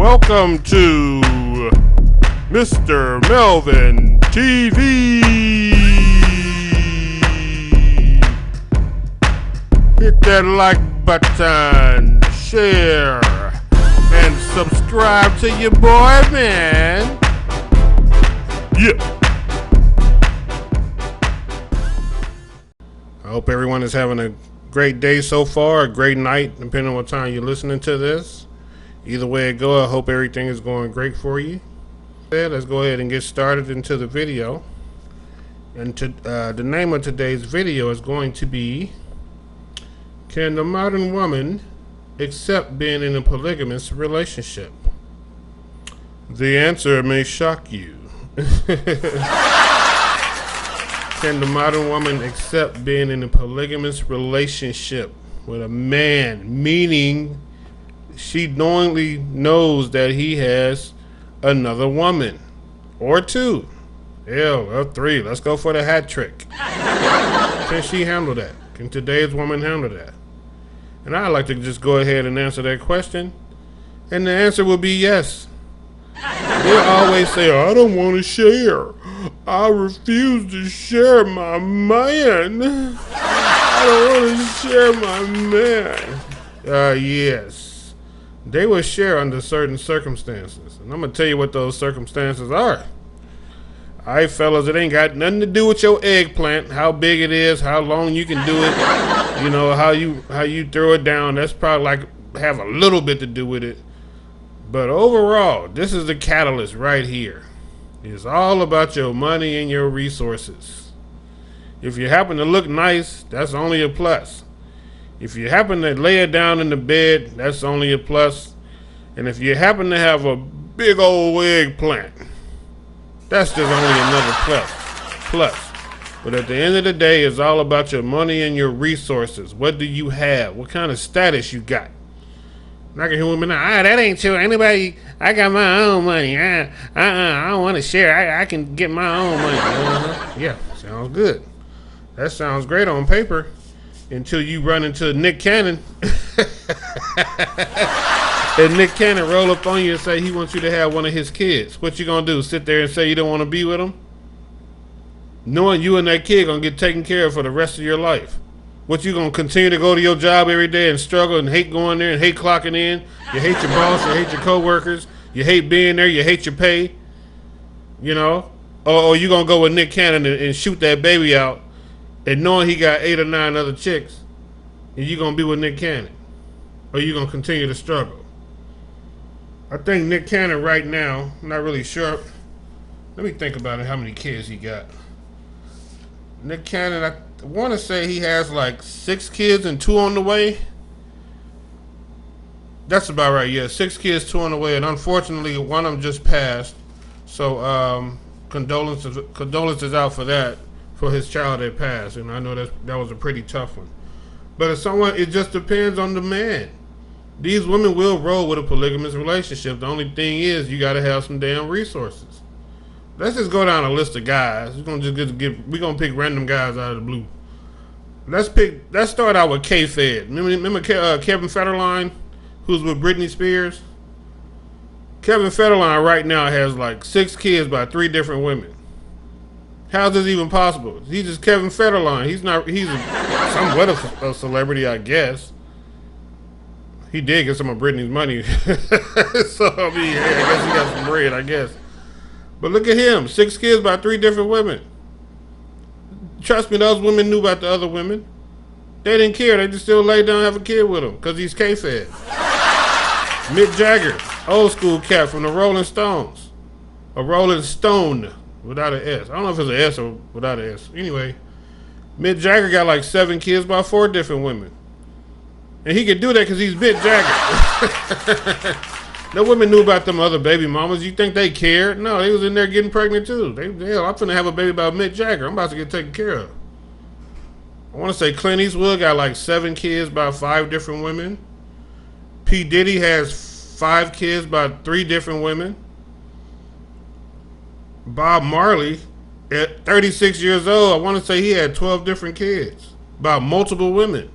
Welcome to MrMelvinn TV. Hit that like button, share, and subscribe to your boy, man. Yeah. I hope everyone is having a great day so far, a great night, depending on what time you're listening to this. Either way it go, I hope everything is going great for you. Let's go ahead and get started into the video. And the name of today's video is going to be, can the modern woman accept being in a polygamous relationship? The answer may shock you. Can the modern woman accept being in a polygamous relationship with a man, meaning she knowingly knows that he has another woman or two, or three? Let's go for the hat trick. Can she handle that? Can today's woman handle that? And I'd like to just go ahead and answer that question, and the answer will be yes. They always say, I don't want to share. I refuse to share my man. I don't want to share my man. Yes. They will share under certain circumstances. And I'm going to tell you what those circumstances are. Alright, fellas, it ain't got nothing to do with your eggplant, how big it is, how long you can do it, you know, how you throw it down. That's probably like have a little bit to do with it. But overall, this is the catalyst right here. It's all about your money and your resources. If you happen to look nice, that's only a plus. If you happen to lay it down in the bed, that's only a plus. And if you happen to have a big old eggplant, that's just only another plus. But at the end of the day, it's all about your money and your resources. What do you have? What kind of status you got? I can hear women now, that ain't true. Anybody, I got my own money. I don't want to share. I can get my own money. Yeah, sounds good. That sounds great on paper until you run into Nick Cannon. And Nick Cannon roll up on you and say he wants you to have one of his kids. What you gonna do? Sit there and say you don't want to be with him? Knowing you and that kid gonna get taken care of for the rest of your life. What, you gonna continue to go to your job every day and struggle and hate going there and hate clocking in? You hate your boss, you hate your coworkers, you hate being there, you hate your pay, you know? Or you gonna go with Nick Cannon and shoot that baby out and knowing he got 8 or 9 other chicks, and you gonna be with Nick Cannon? Or you gonna continue to struggle? I think Nick Cannon right now, I'm not really sure. Let me think about it, how many kids he got. Nick Cannon, I want to say he has like 6 kids and 2 on the way. That's about right, yeah. 6 kids, 2 on the way, and unfortunately one of them just passed. So condolences out for that, for his child that passed. And I know that was a pretty tough one. But as someone, it just depends on the man. These women will roll with a polygamous relationship. The only thing is you got to have some damn resources. Let's just go down a list of guys. We're gonna pick random guys out of the blue. Let's start out with K-Fed. Remember Kevin Federline, who's with Britney Spears? Kevin Federline right now has like 6 kids by 3 different women. How's this even possible? He's just Kevin Federline. He's somewhat of a celebrity, I guess. He did get some of Britney's money. So, I mean, yeah, I guess he got some bread, I guess. But look at him, 6 kids by 3 different women. Trust me, those women knew about the other women. They didn't care. They just still laid down and have a kid with him because he's K-Fed. Mick Jagger, old school cat from the Rolling Stones. A Rolling Stone without an S. I don't know if it's an S or without an S. Anyway, Mick Jagger got like 7 kids by 4 different women. And he could do that because he's Mick Jagger. No women knew about them other baby mamas. You think they cared? No, they was in there getting pregnant too. I'm finna have a baby by Mick Jagger. I'm about to get taken care of. I want to say Clint Eastwood got like 7 kids by 5 different women. P. Diddy has 5 kids by 3 different women. Bob Marley, at 36 years old, I want to say he had 12 different kids by multiple women.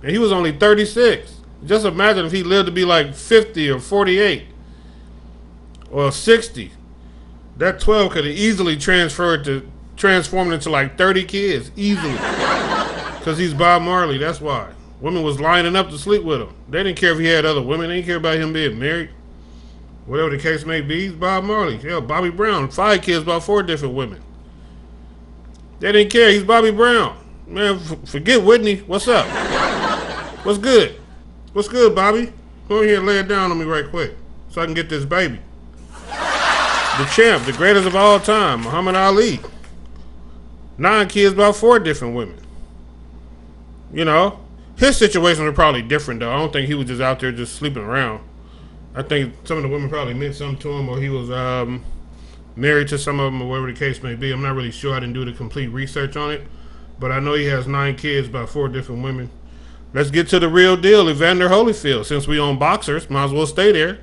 And he was only 36. Just imagine if he lived to be like 50 or 48. or 60. That 12 could have easily transformed into like 30 kids, easily. Because he's Bob Marley, that's why. Women was lining up to sleep with him. They didn't care if he had other women. They didn't care about him being married. Whatever the case may be, he's Bob Marley. Hell, Bobby Brown, 5 kids by 4 different women. They didn't care, he's Bobby Brown. Man, forget Whitney, what's up? What's good? What's good, Bobby? Go in here and lay it down on me right quick so I can get this baby. The champ, the greatest of all time, Muhammad Ali. 9 kids by 4 different women. You know, his situation was probably different though. I don't think he was just out there just sleeping around. I think some of the women probably meant something to him, or he was married to some of them, or whatever the case may be. I'm not really sure. I didn't do the complete research on it, but I know he has 9 kids by 4 different women. Let's get to the real deal, Evander Holyfield. Since we own boxers, might as well stay there.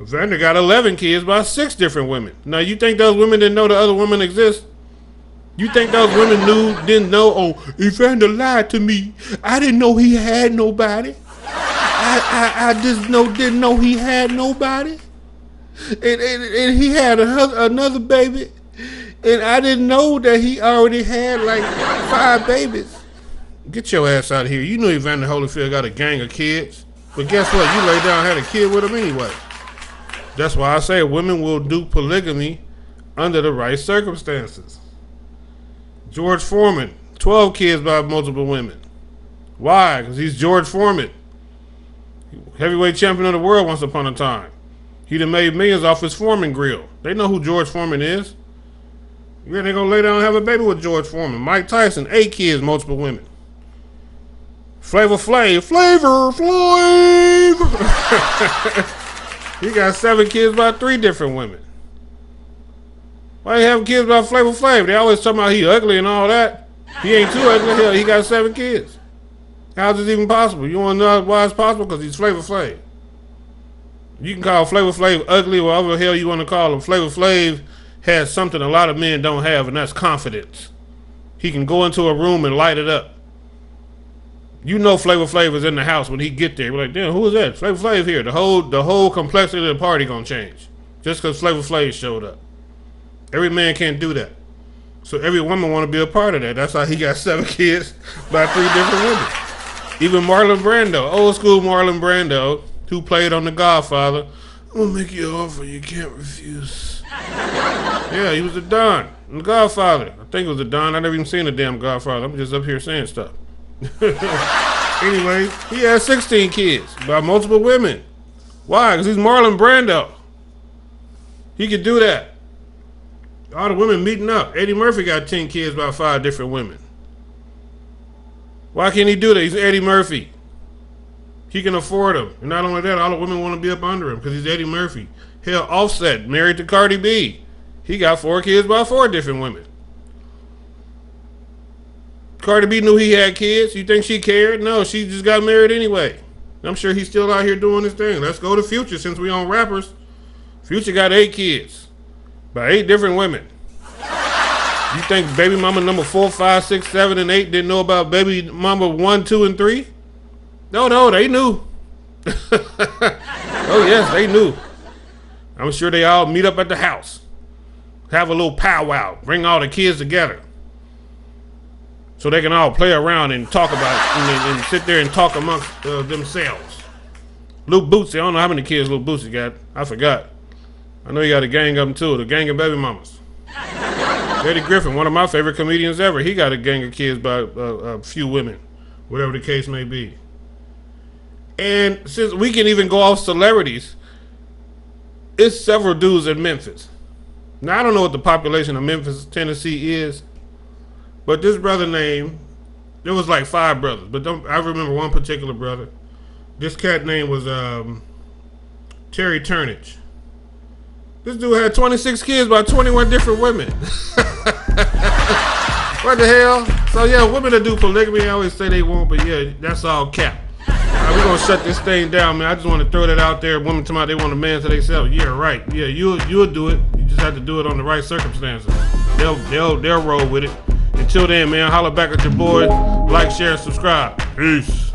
Evander got 11 kids by 6 different women. Now, you think those women didn't know the other women exist? You think those women didn't know, oh, Evander lied to me. I didn't know he had nobody. I just didn't know he had nobody. And he had another baby. And I didn't know that he already had like 5 babies. Get your ass out of here. You knew Evander Holyfield got a gang of kids. But guess what? You laid down and had a kid with him anyway. That's why I say women will do polygamy under the right circumstances. George Foreman, 12 kids by multiple women. Why? Because he's George Foreman. Heavyweight champion of the world once upon a time. He done made millions off his Foreman grill. They know who George Foreman is. Yeah, they're going to lay down and have a baby with George Foreman. Mike Tyson, 8 kids, multiple women. Flavor Flav. He got 7 kids by 3 different women. Why you having kids by Flavor Flav? They always talking about he ugly and all that. He ain't too ugly. Hell, he got 7 kids. How's this even possible? You want to know why it's possible? Because he's Flavor Flav. You can call Flavor Flav ugly, whatever the hell you want to call him. Flavor Flav has something a lot of men don't have, and that's confidence. He can go into a room and light it up. You know Flavor Flav is in the house when he get there. You're like, damn, who is that? Flavor Flav here. The whole complexity of the party gonna change just because Flavor Flav showed up. Every man can't do that. So every woman want to be a part of that. That's how he got 7 kids by 3 different women. Even Marlon Brando, old school Marlon Brando, who played on The Godfather. I'm gonna make you an offer you can't refuse. Yeah, he was a Don in The Godfather. I think it was a Don. I never even seen a damn Godfather. I'm just up here saying stuff. Anyway, he had 16 kids by multiple women. Why? Because he's Marlon Brando. He could do that. All the women meeting up. Eddie Murphy got 10 kids by 5 different women. Why can't he do that? He's Eddie Murphy. He can afford them. And not only that, all the women want to be up under him because he's Eddie Murphy. Hell, Offset, married to Cardi B. He got 4 kids by 4 different women. Cardi B knew he had kids. You think she cared? No, she just got married anyway. I'm sure he's still out here doing his thing. Let's go to Future since we on rappers. Future got 8 kids by 8 different women. You think baby mama number 4, 5, 6, 7, and 8 didn't know about baby mama 1, 2, and 3? No, they knew. Oh yes, they knew. I'm sure they all meet up at the house, have a little powwow, bring all the kids together, so they can all play around and talk about it and sit there and talk amongst themselves. Luke Bootsy, I don't know how many kids Luke Bootsy got. I forgot. I know he got a gang of them too, the gang of baby mamas. Eddie Griffin, one of my favorite comedians ever, he got a gang of kids by a few women, whatever the case may be. And since we can even go off celebrities, it's several dudes in Memphis. Now, I don't know what the population of Memphis, Tennessee is, but this brother named, there was like 5 brothers, but I remember one particular brother. This cat name was Terry Turnage. This dude had 26 kids by 21 different women. What the hell? So yeah, women that do polygamy, I always say they won't, but yeah, that's all cap. We're gonna shut this thing down, man. I just want to throw that out there. Women come out, they want a man to themselves. Yeah, right. Yeah, you'll do it. You just have to do it on the right circumstances. They'll roll with it. Until then, man, holler back at your boys. Like, share, and subscribe. Peace.